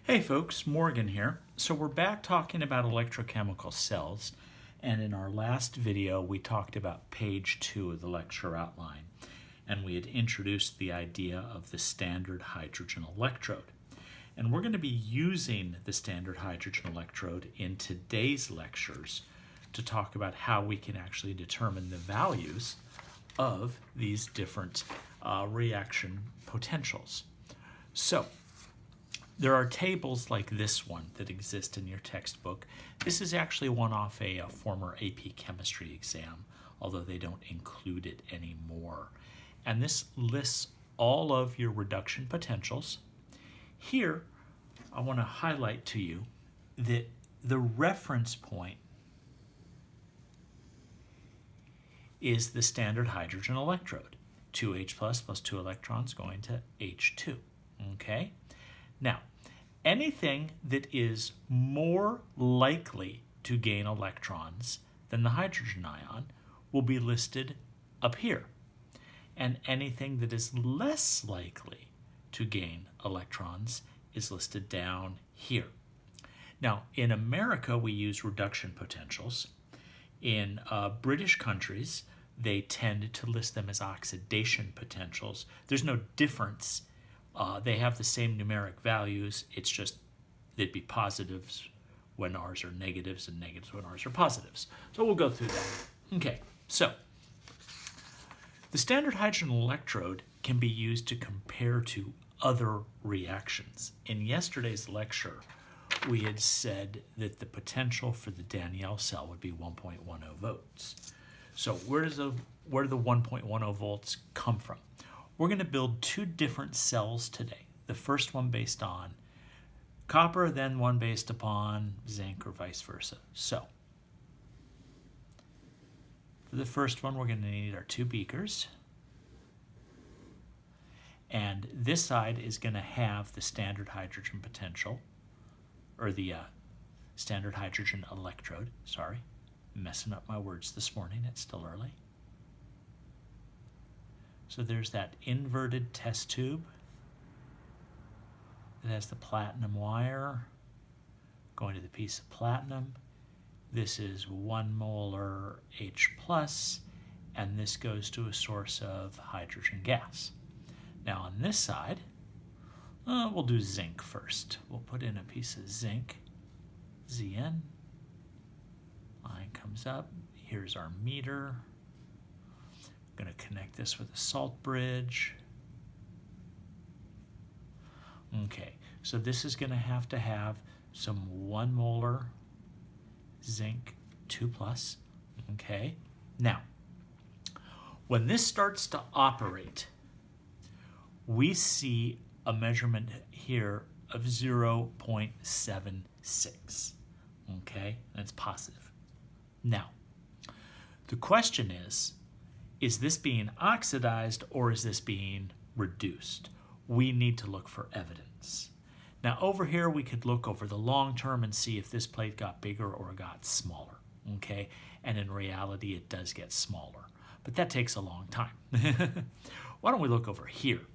Hey folks, Morgan here. So we're back talking about electrochemical cells, and in our last video we talked about page 2 of the lecture outline, and we had introduced the idea of the standard hydrogen electrode. And we're going to be using the standard hydrogen electrode in today's lectures to talk about how we can actually determine the values of these different reaction potentials. So there are tables like this one that exist in your textbook. This is actually one off a former AP chemistry exam, although they don't include it anymore. And this lists all of your reduction potentials. Here, I want to highlight to you that the reference point is the standard hydrogen electrode. 2H plus 2 electrons going to H2. Okay? Now, anything that is more likely to gain electrons than the hydrogen ion will be listed up here. And anything that is less likely to gain electrons is listed down here. Now, in America, we use reduction potentials. In British countries, they tend to list them as oxidation potentials. There's no difference. They have the same numeric values. It's just they'd be positives when ours are negatives and negatives when ours are positives. So we'll go through that. Okay, so the standard hydrogen electrode can be used to compare to other reactions. In yesterday's lecture, we had said that the potential for the Danielle cell would be 1.10 volts. So where do the 1.10 volts come from? We're going to build two different cells today. The first one based on copper, then one based upon zinc, or vice versa. So for the first one, we're going to need our two beakers. And this side is going to have the standard hydrogen potential, or the standard hydrogen electrode. Sorry, messing up my words this morning. It's still early. So there's that inverted test tube that has the platinum wire going to the piece of platinum. This is 1 molar H+, and this goes to a source of hydrogen gas. Now on this side, we'll do zinc first. We'll put in a piece of zinc, Zn. Line comes up. Here's our meter. I'm going to connect this with a salt bridge. Okay, so this is going to have some 1 molar zinc 2+. Okay, now when this starts to operate, we see a measurement here of 0.76. Okay, and it's positive. Now, the question is this being oxidized or is this being reduced? We need to look for evidence. Now over here we could look over the long term and see if this plate got bigger or got smaller, okay? And in reality it does get smaller, but that takes a long time. Why don't we look over here?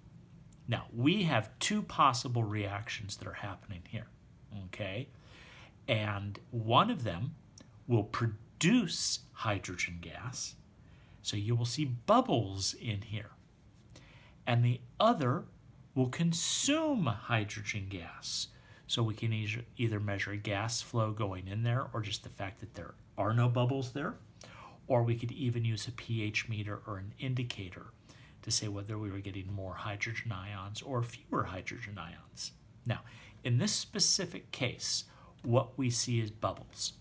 Now we have two possible reactions that are happening here, okay? And one of them will produce hydrogen gas, so you will see bubbles in here. And the other will consume hydrogen gas. So we can either measure gas flow going in there or just the fact that there are no bubbles there. Or we could even use a pH meter or an indicator to say whether we were getting more hydrogen ions or fewer hydrogen ions. Now, in this specific case, what we see is bubbles.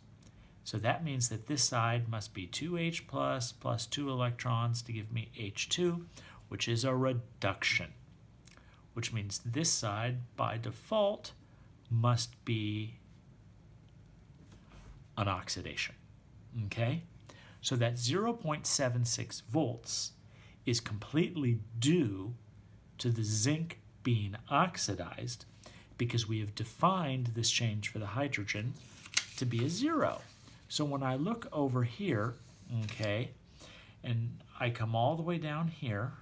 So that means that this side must be 2H plus 2 electrons to give me H2, which is a reduction, which means this side by default must be an oxidation, okay? So that 0.76 volts is completely due to the zinc being oxidized because we have defined this change for the hydrogen to be a 0. So when I look over here, okay, and I come all the way down here,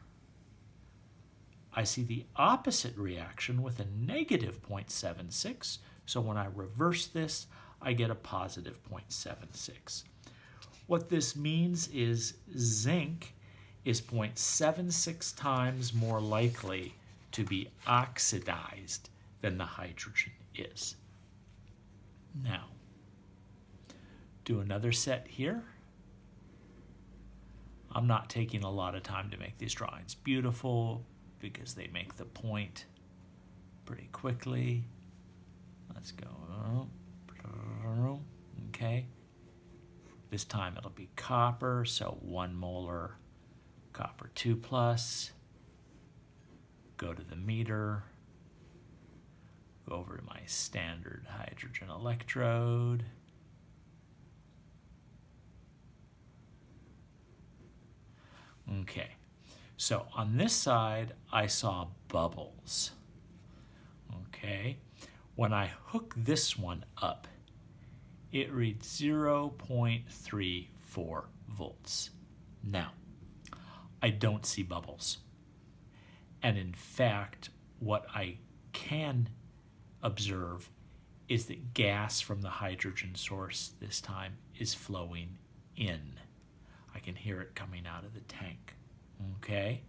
I see the opposite reaction with a negative 0.76. So when I reverse this, I get a positive 0.76. What this means is zinc is 0.76 times more likely to be oxidized than the hydrogen is. Now, do another set here. I'm not taking a lot of time to make these drawings beautiful because they make the point pretty quickly. Let's go. Okay. This time it'll be copper, so 1 molar copper 2 plus. Go to the meter. Go over to my standard hydrogen electrode. Okay, so on this side, I saw bubbles. Okay, when I hook this one up, it reads 0.34 volts. Now, I don't see bubbles. And in fact, what I can observe is that gas from the hydrogen source this time is flowing in. I can hear it coming out of the tank, okay?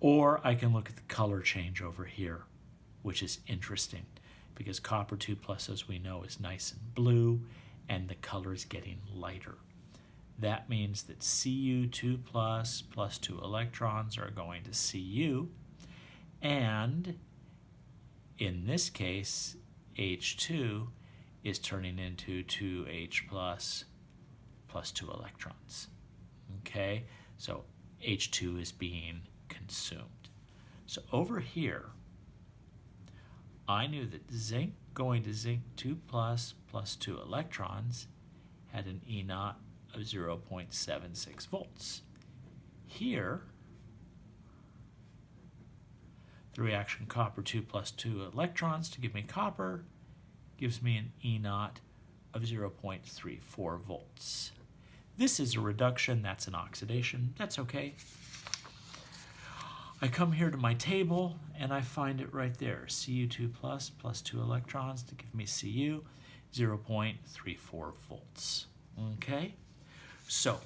Or I can look at the color change over here, which is interesting because copper 2 plus, as we know, is nice and blue and the color is getting lighter. That means that Cu2 plus 2 electrons are going to Cu, and in this case, H2 is turning into 2H plus 2 electrons. Okay, so H2 is being consumed. So over here, I knew that zinc going to zinc 2 plus 2 electrons had an E naught of 0.76 volts. Here, the reaction copper 2 plus 2 electrons to give me copper gives me an E naught of 0.34 volts. This is a reduction, that's an oxidation, that's okay. I come here to my table and I find it right there, Cu2 plus 2 electrons to give me Cu, 0.34 volts, okay? So,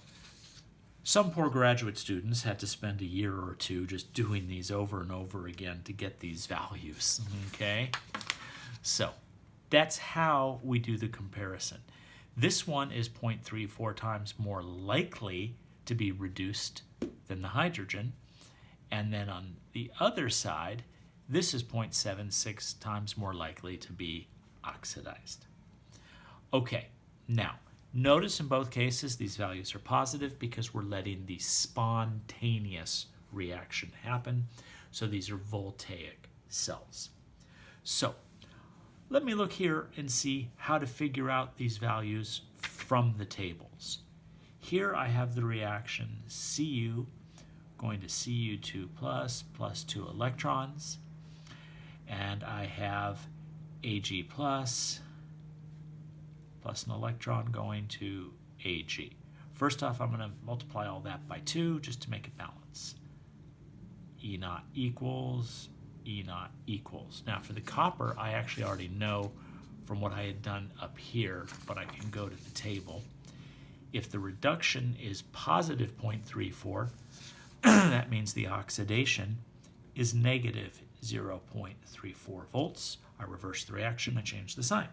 some poor graduate students had to spend a year or two just doing these over and over again to get these values, okay? So, that's how we do the comparison. This one is 0.34 times more likely to be reduced than the hydrogen. And then on the other side, this is 0.76 times more likely to be oxidized. Okay, now, notice in both cases these values are positive because we're letting the spontaneous reaction happen. So these are voltaic cells. So let me look here and see how to figure out these values from the tables. Here I have the reaction Cu going to Cu2 plus 2 electrons, and I have Ag plus an electron going to Ag. First off, I'm going to multiply all that by 2 just to make it balance. E naught equals, E naught equals. Now for the copper, I actually already know from what I had done up here, but I can go to the table. If the reduction is positive 0.34, that means the oxidation is negative 0.34 volts. I reverse the reaction, I change the sign.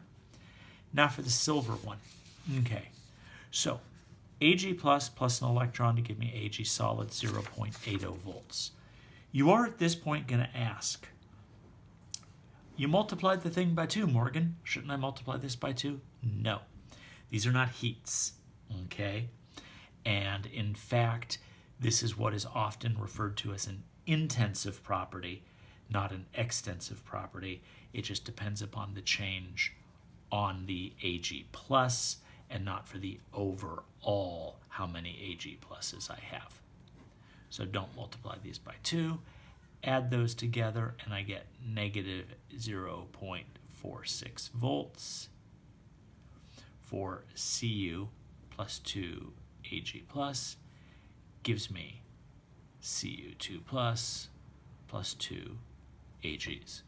Now for the silver one. Okay, so Ag plus an electron to give me Ag solid 0.80 volts. You are at this point going to ask, you multiplied the thing by 2, Morgan. Shouldn't I multiply this by 2? No. These are not heats, okay? And in fact, this is what is often referred to as an intensive property, not an extensive property. It just depends upon the change on the Ag plus and not for the overall how many Ag pluses I have. So don't multiply these by 2. Add those together and I get negative 0.46 volts for Cu plus 2 Ag plus gives me Cu2 plus plus 2 AGs.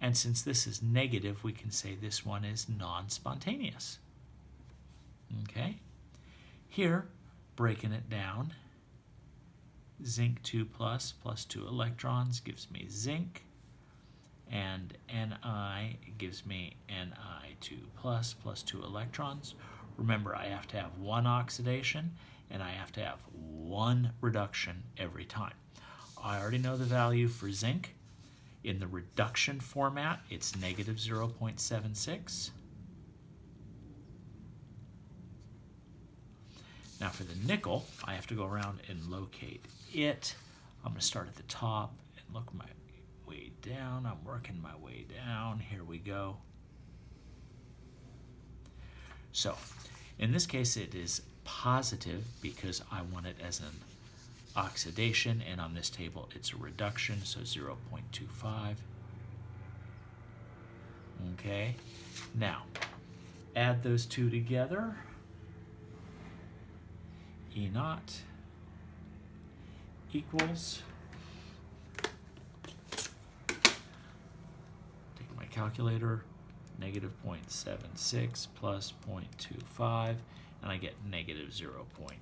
And since this is negative, we can say this one is non-spontaneous. Okay? Here, breaking it down, zinc 2 plus 2 electrons gives me zinc, and Ni gives me Ni2 plus 2 electrons. Remember, I have to have one oxidation, and I have to have one reduction every time. I already know the value for zinc. In the reduction format, it's negative 0.76. Now for the nickel, I have to go around and locate it. I'm going to start at the top and look my way down. I'm working my way down. Here we go. So in this case, it is positive because I want it as an oxidation, and on this table it's a reduction, so 0.25. Okay, now add those two together. E naught equals, take my calculator, negative 0.76 plus 0.25, and I get negative 0.51.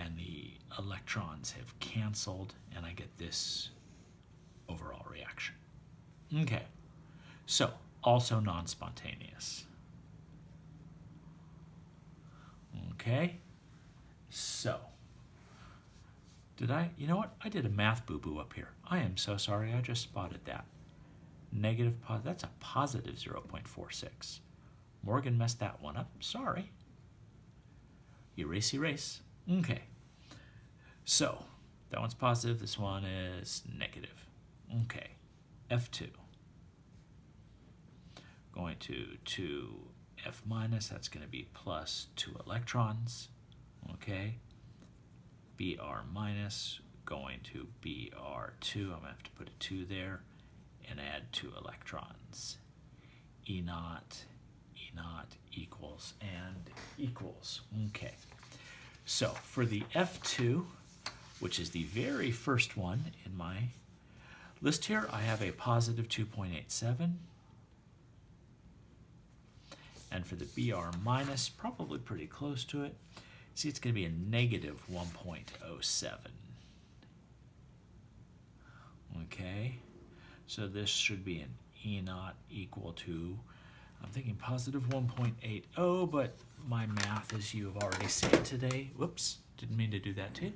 And the electrons have canceled, and I get this overall reaction. Okay, so also non-spontaneous. Okay, so you know what? I did a math boo-boo up here. I am so sorry, I just spotted that. That's a positive 0.46. Morgan messed that one up, sorry. Erase, erase. Okay, so that one's positive, this one is negative. Okay, F2. Going to F minus, that's going to be plus 2 electrons. Okay, Br minus going to Br2, I'm going to have to put a 2 there and add 2 electrons. E naught equals and equals. Okay. So for the F2, which is the very first one in my list here, I have a positive 2.87. And for the Br minus, probably pretty close to it. See, it's going to be a negative 1.07. Okay, so this should be an E naught equal to, I'm thinking positive 1.80, but my math, as you have already seen today, whoops, didn't mean to do that to you.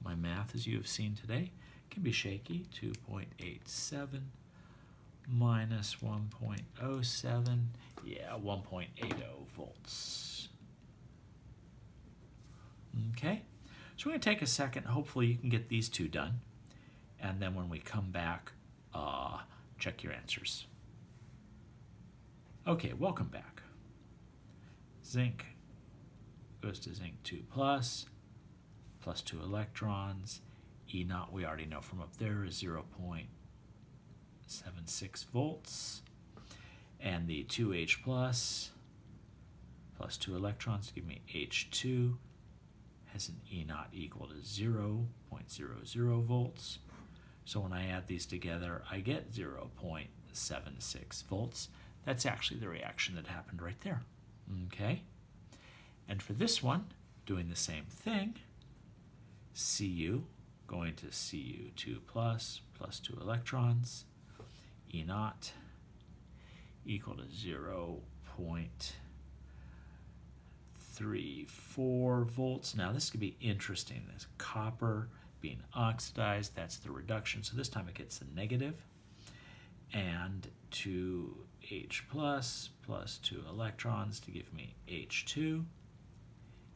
My math, as you have seen today, can be shaky. 2.87 minus 1.07, yeah, 1.80 volts. Okay, so we're going to take a second. Hopefully you can get these two done. And then when we come back, check your answers. Okay, welcome back. Zinc goes to zinc 2 plus 2 electrons. E naught, we already know from up there, is 0.76 volts. And the 2H plus 2 electrons give me H2 has an E naught equal to 0.00 volts. So when I add these together, I get 0.76 volts. That's actually the reaction that happened right there. Okay? And for this one, doing the same thing, Cu going to Cu2 plus 2 electrons, E naught equal to 0.34 volts. Now this could be interesting. This copper being oxidized, that's the reduction. So this time it gets a negative. And 2H plus 2 electrons to give me H2.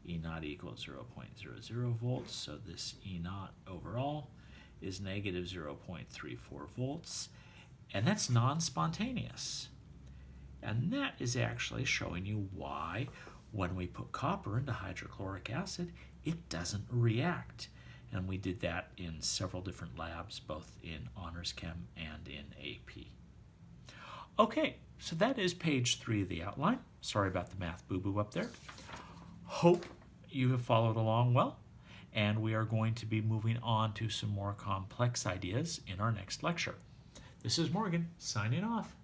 E naught equals 0.00 volts. So this E naught overall is negative 0.34 volts. And that's non-spontaneous. And that is actually showing you why when we put copper into hydrochloric acid, it doesn't react. And we did that in several different labs, both in Honors Chem and in AP. Okay, so that is page 3 of the outline. Sorry about the math boo-boo up there. Hope you have followed along well, and we are going to be moving on to some more complex ideas in our next lecture. This is Morgan signing off.